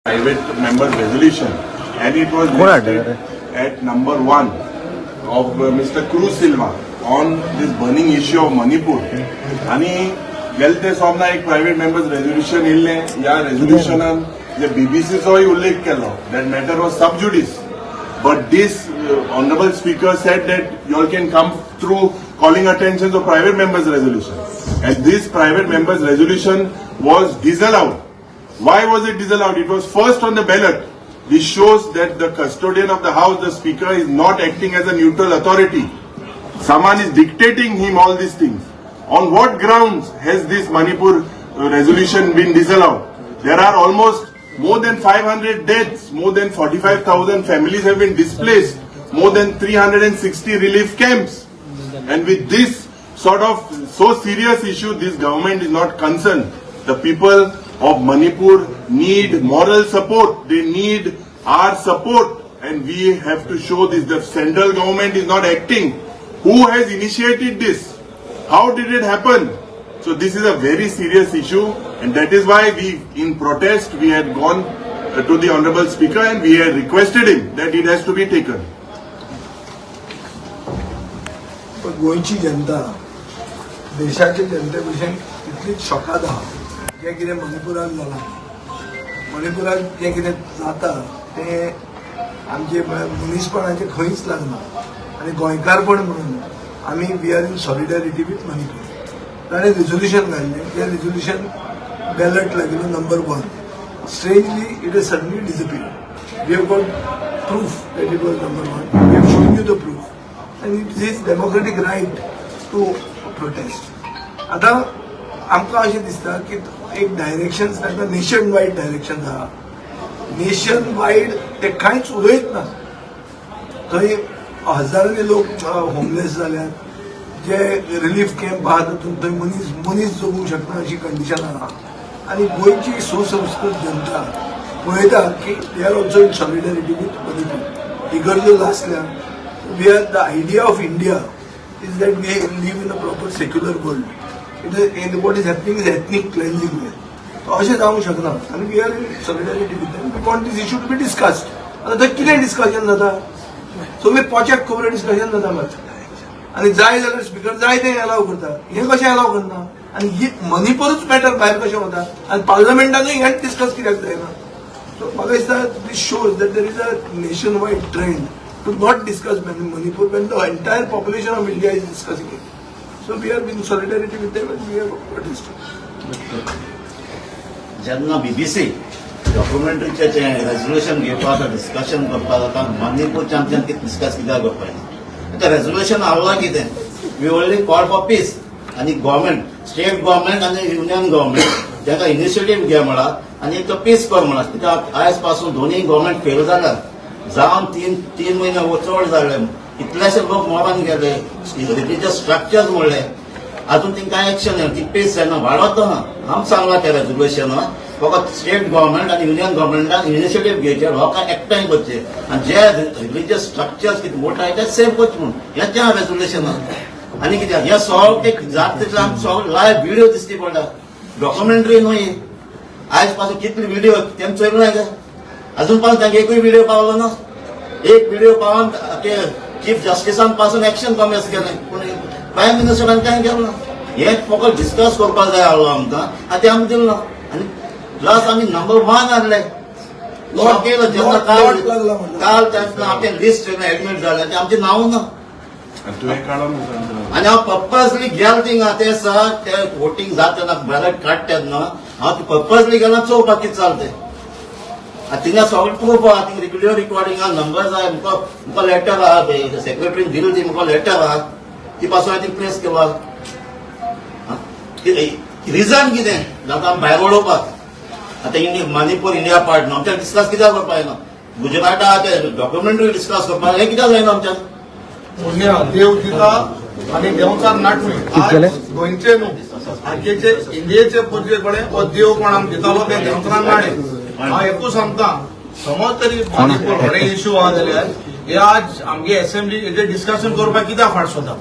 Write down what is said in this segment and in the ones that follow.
private member's resolution, and it was listed at number 1 of Mr. Cruz Silva on this burning issue of Manipur. आणि गेले सोमना एक private members resolution येयल्ले. ह्या रेझोल्युशनान जे बीबीसीचोय उल्लेख केलो that matter was sub जुडिस. But this honorable speaker said that you all can come through calling attention to private members' resolution. And this private members' resolution was disallowed. Why was it disallowed? It was first on the ballot. This shows that the custodian of the house, the speaker, is not acting as a neutral authority. Someone is dictating him all these things. On what grounds has this Manipur resolution been disallowed? There are almost more than 500 deaths, more than 45,000 families have been displaced, more than 360 relief camps. And with this sort of so serious issue, this government is not concerned. The people of Manipur need moral support. They need our support. And we have to show this. The central government is not acting. Who has initiated this? How did it happen? So this is a very serious issue, and that is why we, in protest, we had gone to the honorable speaker and we had requested him that it has to be taken. पण गोंयची जनता देशाच्या जनते इतलीच शॉकाद आहा. जे कितें मणिपुरात जालां, मणिपुरात जे कितें जाता ते आमचे मनीसपणाचे खंयच लागना. आनी गोंयकारपण म्हणून आमी we are in solidarity with Manipur. ताणें रिझोल्युशन घाल्लें. तें रिझोल्युशन बॅलट लागिल्लो number 1. Strangely, it has suddenly disappeared. We have got proof that it was number 1. We have shown you the proof. And it is his democratic right to protest. आता आमकां अशें दिसता की एक directions तांकां nation wide direction आहा. Nation wide ते कांयच उलयत ना. थंय हजारांनी लोक होमलेस जाल्यात. जे रिलीफ कॅम्प आहा तातूंत थंय मनीस जगूंक शकना अशी कंडिशन आहा. आणि गोंयची सुसंस्कृत जनता पळयता की they are also in solidarity with Manipur. ही गरजो आसल्या we are the idea of India is that we live in a proper secular world. It what is happening is ethnic cleansing where. अशें जावंक शकना. आनी we are in solidarity with them. We want this issue to be discussed. आतां थंय कितें discussion जाता? सगळे पोच्याक खबर डिस्कशन जाता मात. आनी जाय जाल्यार स्पीकर जाय तें अलाव करता. हें कशें अलाव करना? आनी ही मणिपूरच मॅटर भायर कशें वता आनी पार्लमेंटानूय हेंच डिस्कस कित्याक जायना? सो म्हाका दिसता this shows that there is a nationwide trend to not discuss Manipur when the entire population of India is discussing it. So we are in solidarity with them and we are protesting. जेन्ना BBC डॉक्युमेंटरीचे resolution घेवपाक discussion करपाक जाता मणिपूरच्या आमच्यान discuss कित्याक करपाक? तें resolution आवला कितें? We only call for peace. आणि गव्हर्मेंट, स्टेट गव्हर्मेंट आणि युनियन गव्हर्मेंट ताका इनिशिएटीव्ह घे म्हणात आणि एक पीस कर म्हणात. कित्याक आयज पासून दोन्ही गव्हर्मेंट फेल जाल्यात. जावन तीन महिने चड जाले. कितलेशे लोक मरण गेले. रिलीजियस स्ट्रक्चर्स मोडले. अजून तांकां एक्शन ती पीस जायना. वाडत ना. आम सांगला त्या रेजोल्युशन फकत स्टेट गव्हर्मेंट आणि युनियन गव्हर्मेंटान इनिशिएटीव्ह घेवचे. लोकांक एकठांय करचे आणि जे रिलीजियस स्ट्रक्चर्स कितें मोठ आहाय ते सेव्ह करचे म्हणून हें त्या रेजोल्युशनान. आणि कित्याक हे सॉल्व ते जाता सॉल्व लायव्ह व्हिडिओ दिसती पडटा. डॉक्युमेंटरी न्हय. आयज पासून कितले व्हिडिओ तेम चोयलो ना. अजून पासून तांकां एकूय व्हिडिओ पावलो ना. एक व्हिडिओ पावन ते चीफ जस्टिसान पासून एक्शन कमी केलें पूण प्रायम मिनिस्टरान कांय केलें ना. हे फकत डिस्कस करपाक जाय आहलो आमकां आनी ते आमकां दिलें ना. आनी प्लस आमी नंबर 1 हाडले. जेन्ना काल तेन्ना आपले लिस्ट एडमीट जालें ते आमचें नांव ना. आणि हांव पर्पजली गेल थिंगा ते सर ते वोटींग जाता बॅलट काडटात न्हू. हांव पर्पजली गेला चोवपाक कितें चलते. थिंगा सगळें प्रूफ आहा. थिंगा व्हिडिओ रिकॉर्डिंग आहा, नंबर्स आहा. मुका लेटर आहा. सेक्रेटरीन दिली ती मुका लेटर आहा. ती पासून हांवें प्रेस केला. रिजन कितें जाता आमी भायर उडोवपाक? आतां मणिपूर इंडिया पार्ट न्हू. आमच्यान डिस्कस कित्याक करपाक जायना? गुजराता ते डॉक्युमेंटरी डिस्कस करपाक हें कित्याक जायना आमच्यान? पुण्य देव दिता आणि देवचार नाटवी. गोंयचे न्हू आजचे इंडियेचे प्रजे कडेन हो देव कोण आमकां दितालो ते देवचार नाडे. हांव एकूच सांगता समज तरी मणिपूर व्हडले इश्यू आहा जाल्यार हे आज आमगे असेंब्ली हेजेर डिस्कशन करपाक कित्याक फाट सोदता?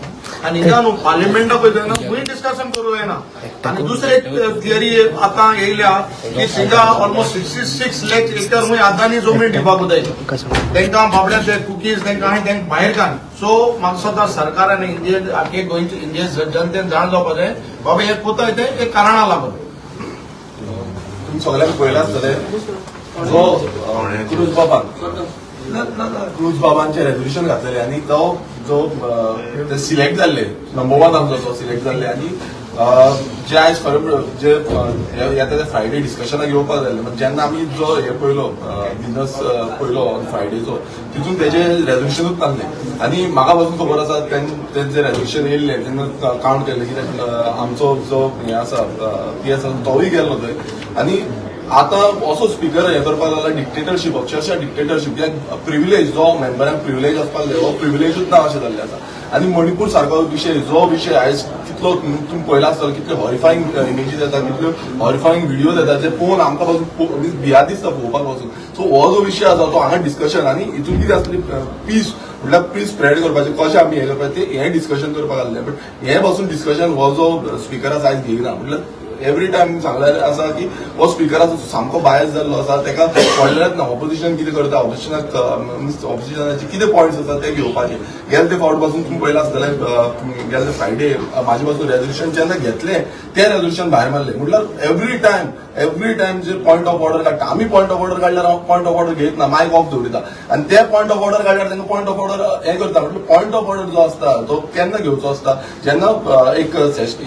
आनी हिंगा न्हू पार्लिमेंटाक पळय न्हू खंय डिस्कशन करूं येना आनी दुसरे थियरी आतां येयल्या की थिंगा ऑलमोस्ट 66 लाख एकर खंय अदानी जमीन दिवपाक जाय तांकां बाबड्या ते कुकीज तांकां हांवें तांकां भायर काड सो म्हाका सद्दां सरकारान इंडियन आख्खे गोंयचे इंडियन जनतेन जाण जावपाक जाय बाबा हे कोताय ते एक कारणां लागून तुम्ही सगळ्यांक पळयला आसतले जो क्रूज बाबांचे रेझोल्युशन घातलेले आनी तो जो ते सिलेक्ट जाल्ले नंबर 1 आमचो तो सिलेक्ट जाल्ले आनी जे आयज खरें जे येता ते फ्रायडे डिस्कशनाक येवपाक जाल्ले म्हणजे जेन्ना आमी जो हे पळयलो बिझनस पळयलो फ्रायडेचो तितून तेजे रेझोल्युशनूच नासले आनी म्हाका पासून खबर आसा तें जे रेझोल्युशन येयल्ले तेन्ना कावंट केल्ले की आमचो जो हे आसा पी आसा तोय गेल्लो थंय आनी आता असो स्पीकर हे करपाक लागला डिक्टेटरशीप अक्षरशः डिक्टेटरशीप कित्याक प्रिविलेज जो मेंबरांक प्रिविलेज आसपाक जाय हो प्रिविलेजूच ना अशें जाल्लें आसा आनी मणिपूर सारको विशय जो विशय आयज कितलो तुम्ही पळयला आसतलो कितले हॉरिफायींग इमेजीस येता कितल्यो हॉरिफायींग व्हिडिओज येता जे पळोवन आमकां पासून भियार दिसता पळोवपाक पासून सो हो जो विशय आसा तो हांगा डिस्कशन आनी हितून कितें आसतली पीस म्हटल्यार पीस स्प्रेड करपाचें कशें आमी हे करपाचें ते हे डिस्कशन करपाक लागले बट हे पासून डिस्कशन हो जो स्पीकर आसा आयज घेयना म्हटल्यार एवरी टायम सांगलेलें आसा की हो स्पीकर आसा सामको बायस जाल्लो आसा तेका व्हडल्यात ना ऑपोजिशन कितें करता ऑपोजिशनाचे कितें पॉयंट्स आसा ते घेवपाचे गेले ते फावट पासून तुम्ही पळयला आसतले गेले ते फ्रायडे म्हाजे पासून रेझोल्युशन जेन्ना घेतले ते रेझोल्युशन भायर मारले म्हटल्यार एवरी टायम जे पॉयंट ऑफ ऑर्डर काडटा आमी पॉयंट ऑफ ऑर्डर काडल्यार हांव पॉयंट ऑफ ऑर्डर घेत ना मायक ऑफ दवरिता आनी ते पॉयंट ऑफ ऑर्डर काडल्यार तांकां पॉयंट ऑफ ऑर्डर हे करता म्हटल्यार पॉयंट ऑफ ऑर्डर जो आसता तो केन्ना घेवचो आसता जेन्ना एक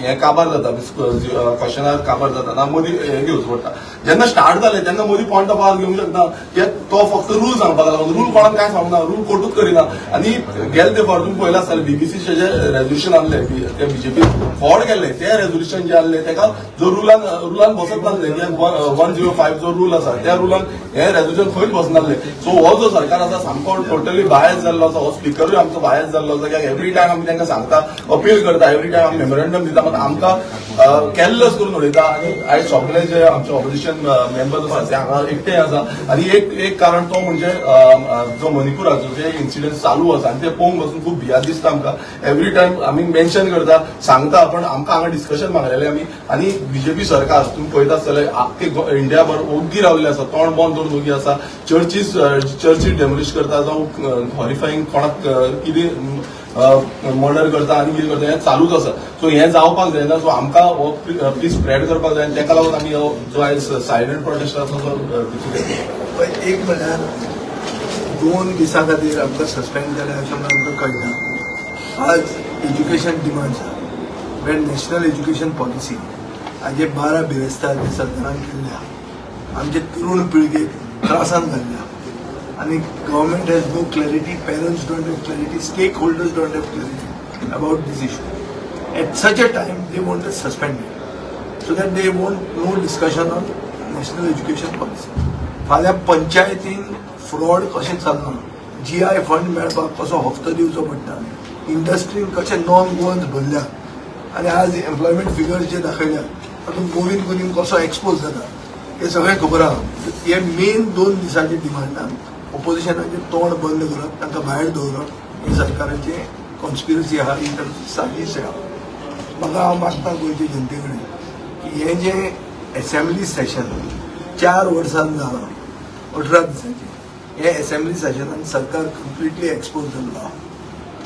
हे काबार जाता क्वेश्चनार काबार जाता ना मदीं हे घेवचो पडटा जेन्ना स्टार्ट जालें तेन्ना मदीं पॉयंट ऑफ ऑर्डर घेवंक शकता कित्याक तो फक्त रूल सांगपाक लागून रूल कोणाक काय सांगना रूल कोटूच करिना आनी गेले ते फावट तुम्ही पळयला आसतलें बीबीसीचे जे रेझोल्युशन आहले ते बीजेपी फॉर्ड केल्ले ते रेझोल्युशन जे आहले तेका जो रुलान बसत नासले 105 जो रूल आसा त्या रुलान हे रेझोल्युशन खंयच बसनासले सो हो जो सरकार आसा सामको टोटली बायस जाल्लो आसा हो स्पीकरूय आमचो बायस जाल्लो आसा कित्याक एवरी टायम आमी तांकां सांगता अपील करता एवरी टायम आमी मेमोरेंडम दिता मात आमकां केर्लेस करून उडयता आनी आयज सगळे जे आमचे ऑपोजिशन मेंबर्स आसा ते हांगा एकटे आसा आनी एक कारण तो म्हणजे जो मणिपुराचो जे इन्सिडंट चालू आसा आनी ते पळोवंक पासून खूब भियार दिसता आमकां एवरी टायम आमी मेन्शन करता सांगता पण आमकां हांगा डिस्कशन मागलेले आमी आनी बीजेपी सरकार तुम्ही पळयता आसतले आख्खे इंडिया भर ओग्गी रावल्ले आसा तोंड बंद करून ओगी आसा चर्ची डेमोलिश करता जावं हॉरिफायींग कोणाक कितें मर्डर करता आनी कितें करता हें चालूच आसा सो हें जावपाक जायना सो आमकां हो प्लीज स्प्रेड करपाक जाय आनी तेका लागून आमी जो आयज सायलेंट प्रोटेस्ट आसा तो एक म्हळ्यार 2 दिसां खातीर आमकां सस्पेंड जालें अशें आमकां कळटा आज education demands Wien national education policy हाजे 12 बिरेस्तार सरकारान केल्ल्या आमचे तरुण पिळगेक त्रासान घाल्ल्या आनी government has no clarity parents don't have clarity stakeholders don't have clarity about this issue at such a time they want to suspend it so that they want no discussion on national education policy फाल्यां पंचायतीन fraud कशें चलना GI fund मेळपाक कसो हप्तो दिवचो पडटा इंडस्ट्रीन कशे नॉन गोवन्स भरल्या आनी आज एम्प्लॉयमेंट फिगर्स जे दाखयल्या तातूंत गोविंद कसो एक्सपोज जाता हे सगळें खबर आहा हे मेन 2 दिसांचे डिमांडान ऑपोजिशनाचे तोंड बंद करप तांकां भायर दवरप हे सरकाराचे कॉन्स्पिरसी आहा साजिश आहा म्हाका हांव मागता गोंयचे जनते कडेन की हे जे असेंब्ली सेशन 4 वर्सांन जालां 18 दिसांचे हे असेंब्ली सेशनान सरकार कम्प्लिटली एक्सपोज जाल्लो आहा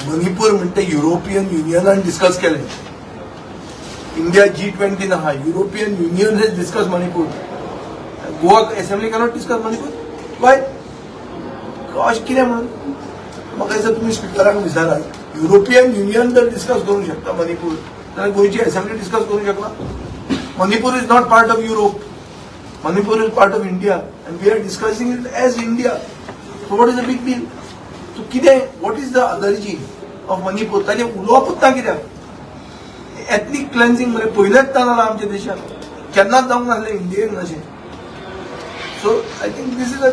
मणिपूर म्हणटा युरोपियन युनियनान डिस्कस केलें इंडिया G20 आहा European union hedge discuss Manipur Goa assembly cannot discuss Manipur Y अशें कितें म्हणून म्हाका दिसता तुमी स्पिकराक विचारा युरोपियन युनियन जर डिस्कस करूंक शकता मणिपूर जाल्यार गोंयची असेंब्ली डिस्कस करूंक शकना Manipur is not part of Europe Manipur is part of India and we are discussing it as India. So what is the big deal? So what is the allergy of Manipur? ताजे उलोवपूच ना कित्याक? एथनीक क्लेन्सिंग म्हणजे पयलेच जालां आमच्या देशात केन्नाच जावंक नासलें इंडियेन अशें so I think this is a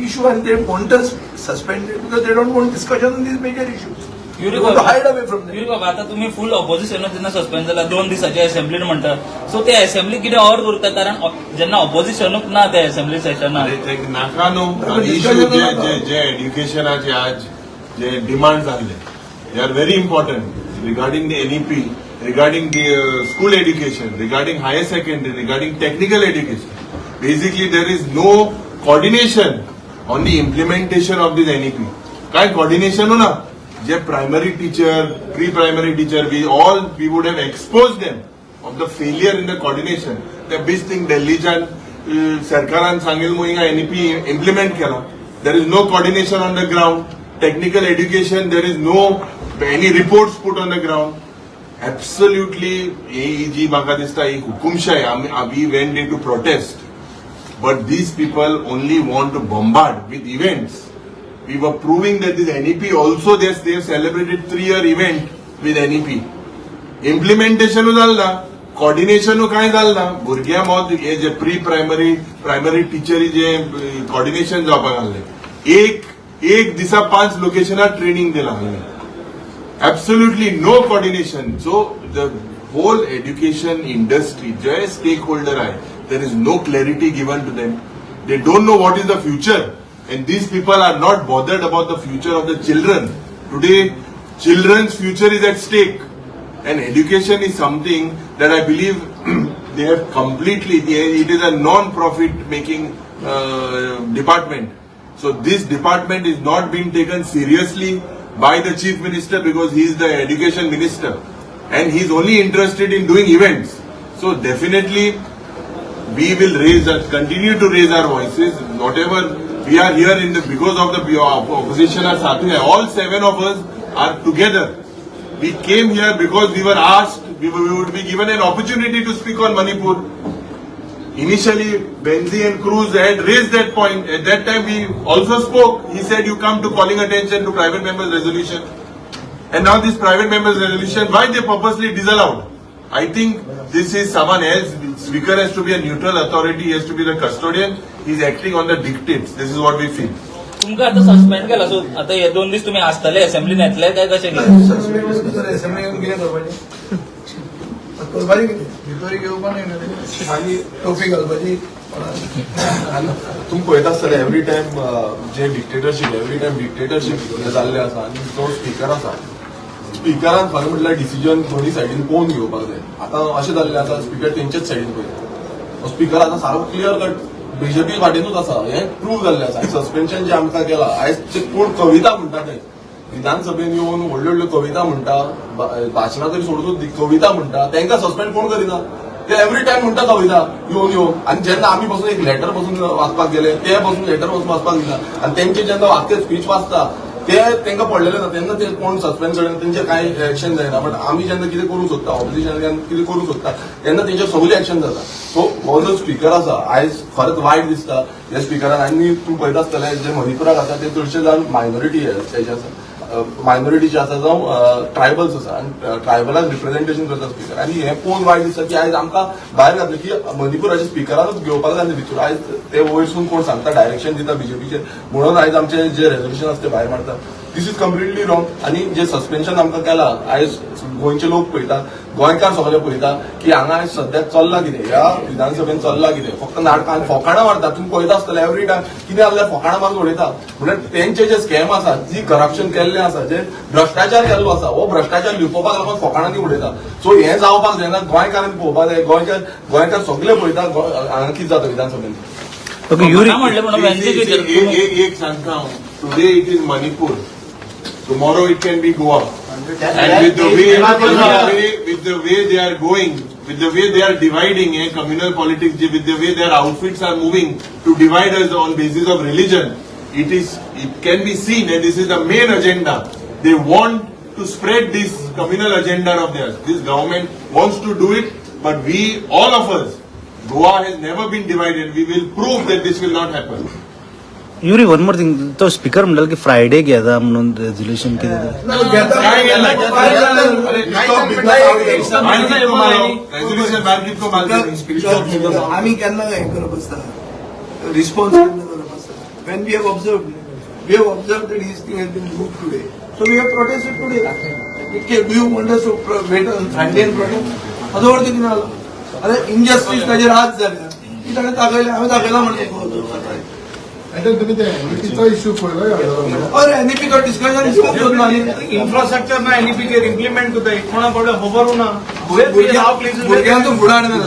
issue and they want us suspended because they don't want discussion on these major issues hide away from them बाबा आता तुम्ही फुल ऑपोजिशन जेन्ना सस्पेंड जाला 2 दिसाच्या असेंब्लीन म्हणटा सो ते असेंब्ली कितें ऑर करता कारण जेन्ना ऑपोजिशनूच ना त्या असेंब्ली सेशनाक नाका न्हू इश्यू जे एड्युकेशनाचे आज जे डिमांड जाल्ले they are very important regarding the NEP, regarding the school education, regarding higher secondary, regarding technical education. Basically, there is no coordination on the implementation of this NEP. काय coordination हो ना? जे primary teacher, pre-primary teacher, we would have exposed them of the failure in the coordination. The best thing Delhiच्यान सरकारान सांगेल मग हिंगा NEP implement केला. There is no coordination on the ground. Technical education, there is no any reports put on the ground. Absolutely, जी म्हाका दिसता एक हुकुमशाही. We went into protest, but these people only want to bombard with events. We were proving that this NEP also they have celebrated 3-year event with NEP. Implementation झाला, coordination काय झाला, भुरग्यां मत हे जे pre-primary, primary teacher जे coordination जावपाक लागले. एक दिसा 5 लोकेशनार ट्रेनिंग दिला. Absolutely no coordination. So the whole education industry, जे stakeholder आहे, there is no clarity given to them. They don't know what is the future. And these people are not bothered about the future of the children. Today, children's future is at stake. And education is something that I believe they have completely, it is a non-profit making department. So this department is not being taken seriously by the chief minister because he is the education minister. And he is only interested in doing events. So definitely, we will continue to raise our voices, whatever. We are here because of the opposition are साथ में. All 7 of us are together. We came here because we were asked, we would be given an opportunity to speak on Manipur. Initially, Benzi and Cruz had raised that point. At that time, we also spoke. He said, you come to calling attention to private members' resolution. And now this private members' resolution, why they purposely disallowed? I think this is someone else. Speaker has to be a neutral authority. He has to be the custodian. He is acting on the dictates. This is what we feel. तुमका आता suspend केला so आता हे 2 दिवस तुम्ही आसतले असेंब्लीन येतले काय कशें केले असेंब्ली येऊन कितें करपाचें करपाची कितें भितर घेवपा न्हय आनी टोपी घालपाची तुम्ही पळयता आसतले एवरी टायम जे डिक्टेटरशीप जाल्ले आसा आनी तो स्पीकर आसा स्पीकरान फाल्यां म्हटल्यार डिसिजन दोन्ही सायडीन पळोवन घेवपाक जाय. आतां अशें जाल्लें आसा स्पीकर तेंचेच सायडीन पळयता. स्पीकर आतां सारो क्लियर कट बीजेपी वाटेनूच आसा. हें प्रूव जाल्लें आसा. सस्पेन्शन जे आमकां केलां आयज जे कोण कविता म्हणटा ते विधानसभेन येवन व्हडल्यो व्हडल्यो कविता म्हणटा भाशणां तरी सोडून कविता म्हणटा तांकां सस्पेंड कोण करिना. ते एवरी टायम म्हणटा कविता येवन आनी जेन्ना आमी पासून एक लेटर पासून वाचपाक गेले ते पासून लेटर पासून वाचपाक दिना आनी तेंचे जेन्ना वाक्य स्पीच वाचता ते तांकां पडलेले ना तेन्ना ते कोण सस्पेंड करना तेंचे कांय एक्शन जायना. बट आमी जेन्ना कितें करूं सोदता ऑपोजिशन जेन्ना कितें करूं सोदता तेन्ना तेंचे सगळें एक्शन जाता. सो हो जो स्पीकर आसा आयज खरेंच वायट दिसता ह्या स्पीकरान. आनी तूं पळयता आसतलें जे मणिपुराक आसा ते चडशे जावन मायनॉरिटी तेजे आसा मायनॉरिटीचे आसा जावं ट्रायबल्स आसा आनी ट्रायबलाक रिप्रेझेंटेशन करता स्पीकर. आनी हें पळोवन वायट दिसता की आयज आमकां भायर घातलें की मणिपुराच्या स्पीकरानूच घेवपाक जाय भितर. आयज ते वयरसून कोण सांगता डायरेक्शन दिता बीजेपीचे म्हणून आयज आमचे जे रेझोल्युशन आसा ते भायर मारता. दिस इज कम्प्लिटली रॉंग. आनी जे सस्पेन्शन आमकां केलां आयज गोंयचे लोक पळयता गोंयकार सगळे पळयता की हांगा आयज सद्याक चल्लां कितें ह्या विधानसभेन चल्लां कितें फक्त नाटकां फोकाणां मारता. तुमी पळयता आसतलें एवरी टायम कितें जाल्यार फोकाणां मारून उडयता. म्हणजे तेंचे जे स्कॅम आसा जी करप्शन केल्लें आसा जे भ्रश्टाचार केल्लो आसा हो भ्रश्टाचार लिपोवपाक लागून फोकाणांनी उडयता. सो हें जावपाक जायना. गोंयकारांनी पळोवपाक जाय. गोंयकार सगळे पळयता हांगा कितें जाता विधानसभेन. म्हणलें म्हणून एक सांगता हांव today it is Manipur tomorrow it can be Goa. And with the way they are going, with the way they are dividing communal politics, with the way their outfits are moving to divide us on basis of religion, it can be seen, and this is the main agenda. They want to spread this communal agenda of theirs. This government wants to do it, but we, all of us, Goa has never been divided. We will prove that this will not happen. Yuri one more thing तो speaker म्हणलं की Friday घेता म्हणून resolution केलं आम्ही केन्ना हें करप आसता रिस्पॉन्स केन्ना करप आसता when we have observe that his thing has been moved today. So we have protested today. Do you want us to wait on Sunday and protest? अदोवर कितें जालो आतां इनजस्टीस ताजेर आज जाल्या की ताणें दाखयलें हांवें दाखयलां म्हणून आनी तुमी ते एनईपीचो इश्यू पळयलो और एनईपी का डिस्कशन इन्फ्रास्ट्रक्चर ना एनईपीचेर इम्प्लिमेंट कोताय कोणा पडले खबर ना भुरग्यांचो फुडार ना